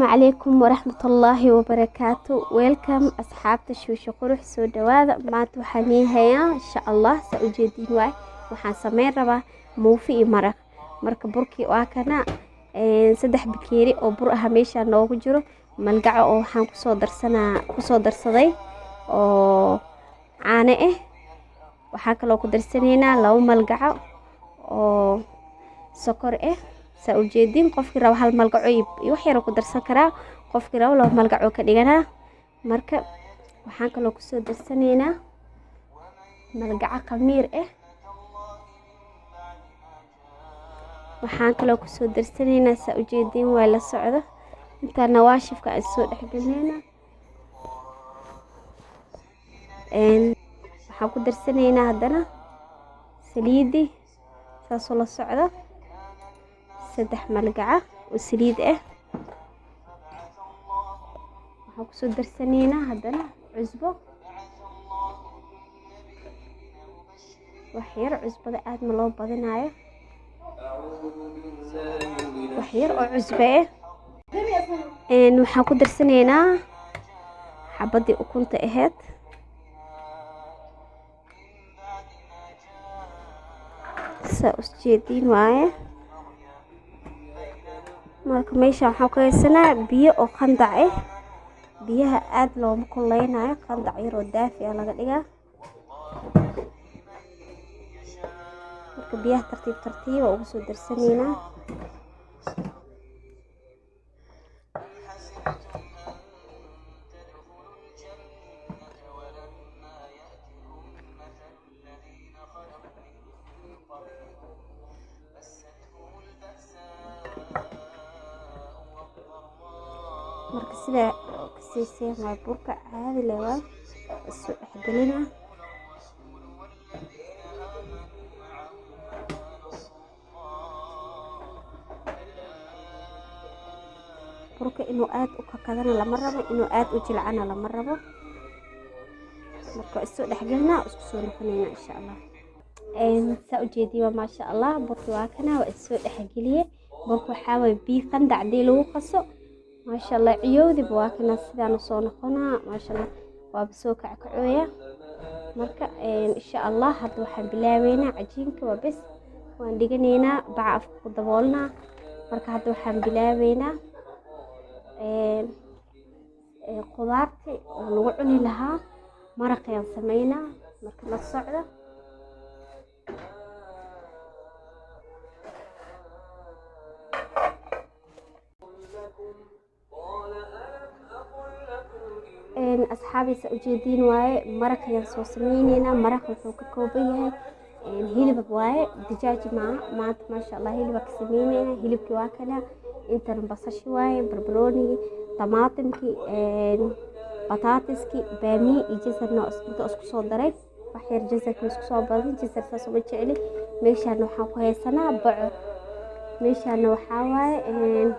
السلام عليكم ورحمة الله وبركاته. ويلكم أصحابتا شوشو قروح سو دوادا maanta waxaan ii hayaa insha Allah sa ujeedin waay waxaan sameyn rabaa muufi iyo maraq. Marka burkii waa kana saddex bakeeri oo bur ah meesha noogu jiro malgaco oo waxaan kusoo darsaday oo caano ah. waxaan kaloo ku darsanaynaa labo malgaco oo sokor ah. sa ujeedin qofkii rabo hal malgaco iyo wax yar oo ku darsan karaa, qofkii rabo labo malgaco ka dhiganaa. marka waxaan kaloo kusoo darsanaynaa malgaco khamiir ah. waxaan kaloo kusoo darsanaynaa sa ujeedin waa la socdo inta nawaashifka aan soo dhaxgalnayna waxaan ku darsanaynaa haddana saliidi saasoo la socdo saddex malgaco oo saliid ah. waxaan kusoo darsanaynaa haddana cusbo wax yar, cusbada aad ma loo badinayo, wax yar oo cusbo ah. waxaan ku darsanaynaa xabadii ukunta ahayd sa ujeedin waaye. marka meesha waxaan ku haysanaa biyo oo qandac ah, biyaha aad looma kuleynayo, qandac yar oo daafi ah laga dhigaa. marka biyaha tartiib tartiib ugu soo darsanaynaa. marka sida kasii ma burka caadi leh waa soo dhaxgalina. burka inuu aad u kakadana lama rabo, inuu aad u jilcana lama rabo. marka soo dhaxgalina isku soo noqonayna insha Allah. sa ujeediyo ma sha Allah burka waa kana waa soo dhaxgaliye. burka waxa way biyo qandac dii lagu qaso ما شاء الله عيودي بواكنا سيدان وصونقنا ما شاء الله وابسو كعكعوية. مركا إن شاء الله هادو waxaan bilaabeynaa cajiinka waa bes waan dhiganeynaa bacaf ku daboolnaa. marka hadda waxaan bilaabeynaa qudaartii oo lagu cuni lahaa maraqayaan sameynaa. marka la socdo أصحابي سأجدين واي مرق ينصو سمينينا. مرق وحوك كوبيه هيلب واي دجاج ما شاء الله هيلبك سمينينا هيلب كواكنا انت نبصش واي بربروني طماطمكي بطاطسكي بامي يجزر ناقص انت اسكو صدرك وحير جزرك اسكو صوبادين جزر ساسو بجعلي ميشا نوحاكو هيسانا بعو ميشا نوحاواي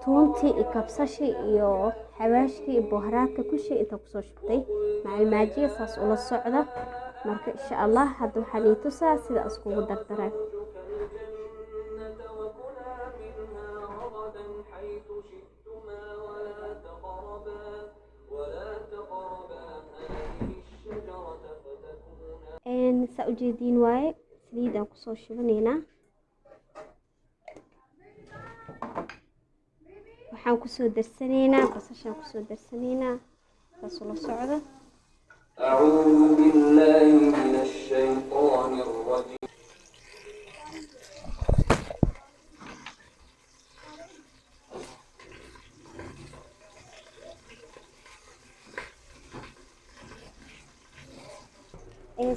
toontii iyo kabsashi iyo xawaashkii iyo boharaadka ku shay inta ku soo shubtay macalmaajiga saas ula socda. marka insha Allah hadda waxaan ii tusaa sida isku dardaray. sa ujeedin waaye saliid aan ku soo shubaneynaa. waxaan ku soo darsanaynaa basashaan ku soo darsanaynaa saas ula socdo. أعوذ بالله من الشيطان الرجيم.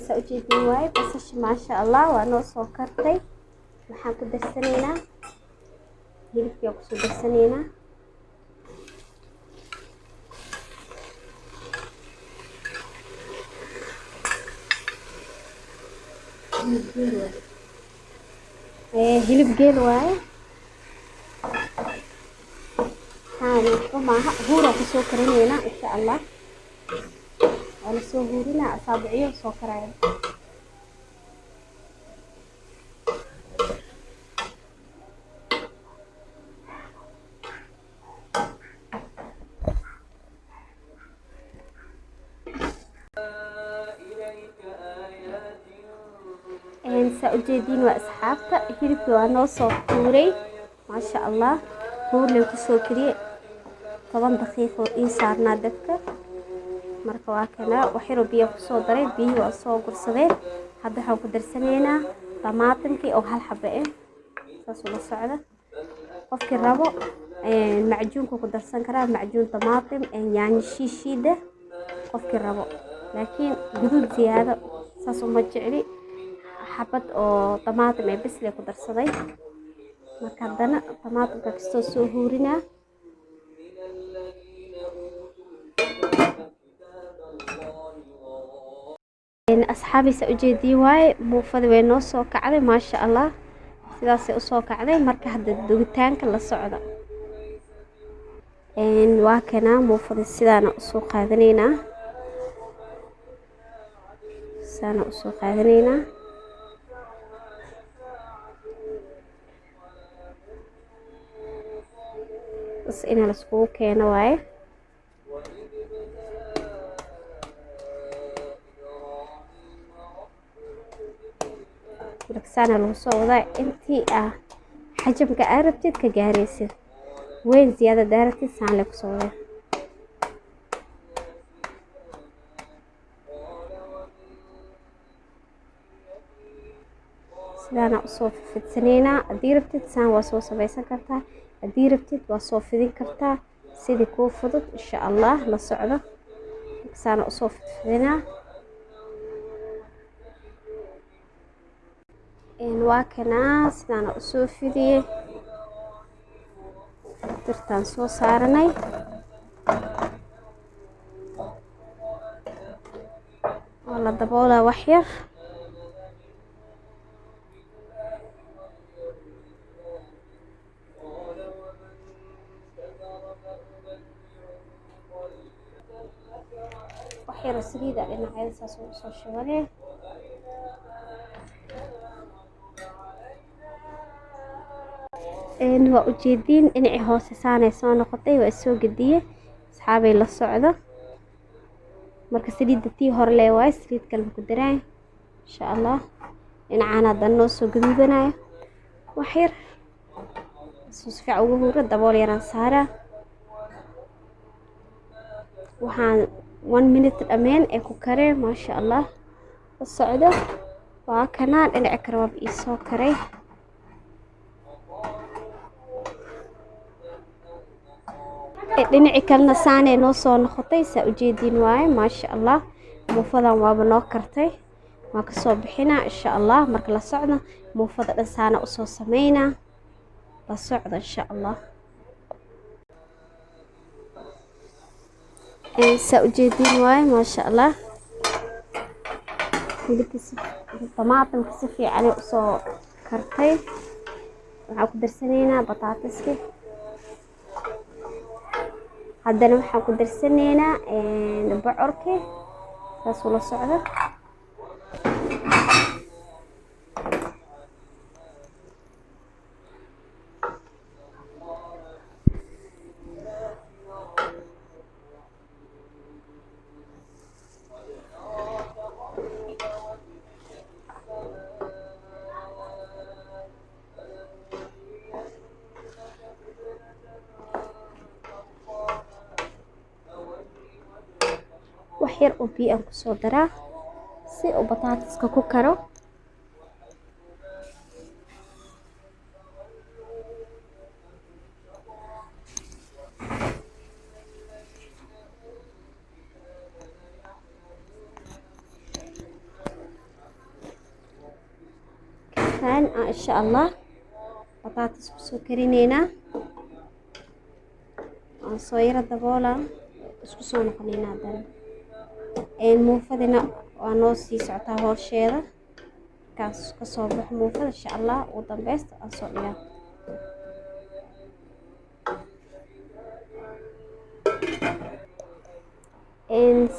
sa ujeedin waaye basasha ma sha Allah waa noo soo kartay. waxaan ku darsanaynaa hilibkii ku soo darsanaynaa. hilib geel waaye haan maaha huura ku soo karinayna insha Allah. wala soo huurina asaabiciyo soo karaya. saa ujeediin waa asxaabta hilibkii waa noo soo tuuray maasha allah buurley kusoo kariyey 10 daqiiqo ii saarnaa dabka marka waa kana waxyaro biyo kusoo daray biyo waa soo gursadeen hadda waxaan ku darsanaynaa طماطمkii oo hal xabbo ah saas ula socda qofkii rabo macjuunka ku darsan karaa macjuun طماطم yaanyo shiishiida qofkii rabo laakiin guduud ziyaado saas uma jecli xabad oo طماطم ay bas ku darsaday marka haddana طماطمka kastoo soo huurinaa asxaabi sa ujeedii waaye muufada way noo soo kacday maasha allah sidaasay usoo kacday marka hadda dugitaanka la socda waa kana muufada sidaana usoo qaadanaynaa bas inaa laiskugu keeno waaye markasaana lagu soo wadaa intii xajamka aa rabtid ka gaaraysid weyn ziyaada daaratid saan le kusoo wadaa sidaana usoo fidsanaynaa haddii rabtid saan waa soo samaysan kartaa haddii rabtid waa soo fidin kartaa sidii kuu fudud insha allah la socdo markasaana usoo fidfidinaa waa kana sidaana usoo fidiyey dirtaan soo saaranay waa la daboolaa wax yar saliida dhinacyada saas ugu soo shubanee waa ujeediin dhinacii hoose saanay soo noqotay waa soo gediye asxaabay la socdo marka saliidda tii hore lee waaye saliid kalma ku daraayo insha allah dhinacaan haddana noo soo gaduudanayo wax yar si fiican ugu huuro dabool yaraan saaraa waxaan 1 minute dhameen ee ku karee maasha allah la socdo waa kanaan dhinaca kale waaba ii soo karay dhinaci kalena saanay noo soo noqotay saa ujeediin waaye maasha allah muufadan waaba noo kartay waa kasoo bixinaa insha allah marka la socdo muufada dhan saana usoo sameynaa la socdo insha allah saa ujeediin waaye maasha allah hilibkiisa طماطمka si fiican usoo kartay waxaan ku darsanaynaa bataatiska haddana waxaan ku darsanaynaa bocorkii saas ula socdo wax yar oo biyo aan kusoo daraa si uu bataatiska ku karo كان إن شاء الله بطاطس kusoo karineynaa aan soo yara daboola isku soo noqonaynaa haddana muufadina waa noo sii socotaa howsheeda markaas kasoo baxo muufada insha allah ugu dambeysta aan soo dhigaa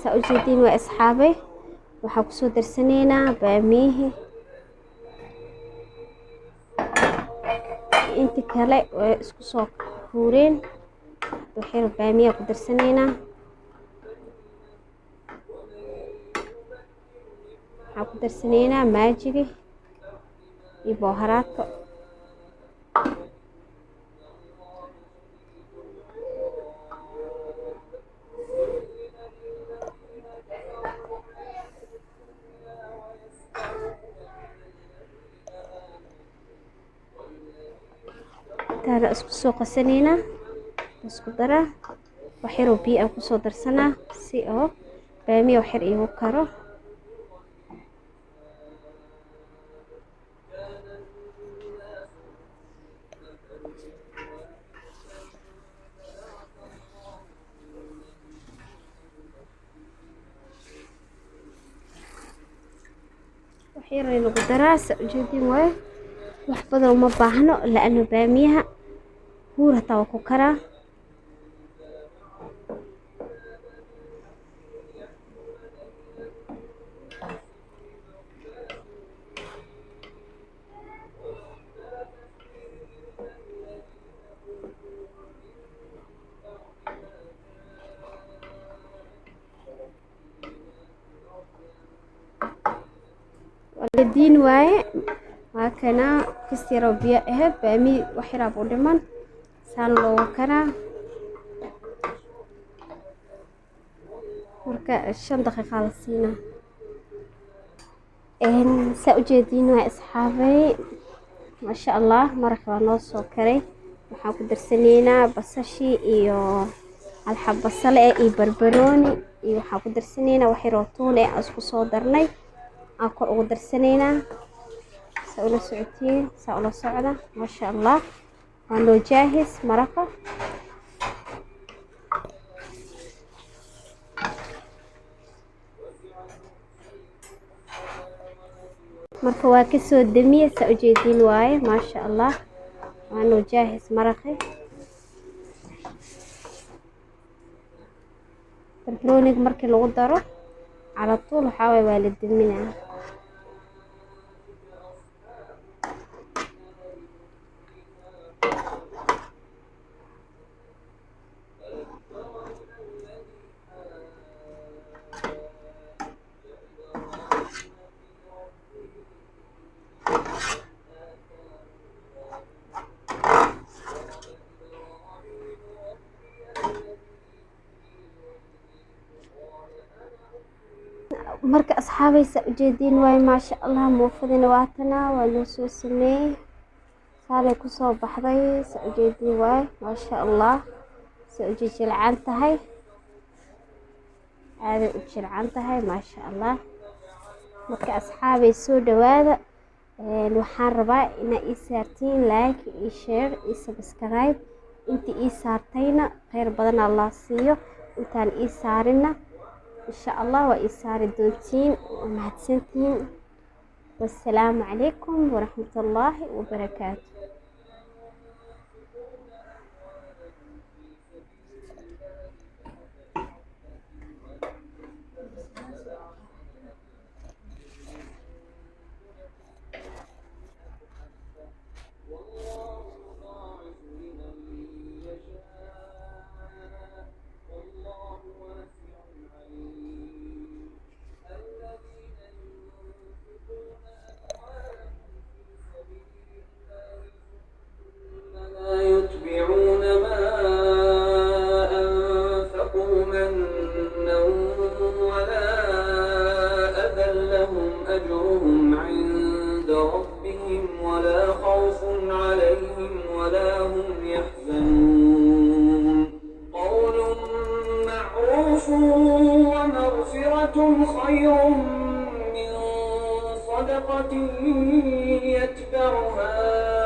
saa ujeediin waa asxaabay waxaa kusoo darsanaynaa baamiyihii inta kale way isku soo huureen waxyar baamiya ku darsanaynaa waxaan ku darsanaynaa maajigi iyo boharaadka. intaana isku soo qasanayna isku dara wax yar oo biyo aan ku soo darsanaa si oo baamiya wax yar iigu karo. wax yar ay lagu daraa sa ujeedin waaye wax badan uma baahno laana baamiyaha huur hataa waa ku karaa. diin waaye waa kana kastiro biyo ah baami wax yar abu dhiman saan loo karaa. marka 5 daqiiqo la siina sa ujeedin waa asxaabay masha Allah maraq waa noo soo karay. waxaan ku darsanaynaa basashi iyo hal xab basal iyo barbarooni iyo waxaan ku darsanaynaa wax yar oo toon ah isku soo darnay aan kor ugu darsanaynaa sa ula socotiin sa ula socda masha Allah waa noo jaahis maraqa. marka waa ka soo damiye sa ujeedin waaye masha Allah waa noo jaahis maraqi. barbarooniga markii lagu daro على طول waxaa waa la daminaa. marka asxaabaysa ujeedin way maasha Allah muufadina waatana waa loo soo sameeyay saalay ku soo baxday sa ujeedin way maasha Allah sa ujeedin tahay aad u jircan tahay maasha Allah. marka asxaabay soo dhawaada waxaan rabaa ina ii saartiin like iyo share iyo subscribe inta ii saartayna khayr badan Allah siiyo intaan ii saarina إن شاء الله وإيسار الدونتين ومهتسنتين. والسلام عليكم ورحمة الله وبركاته. أجرهم عند ربهم ولا خوف عليهم ولا هم يحزنون قول معروف ومغفرة خير من صدقة يتبعها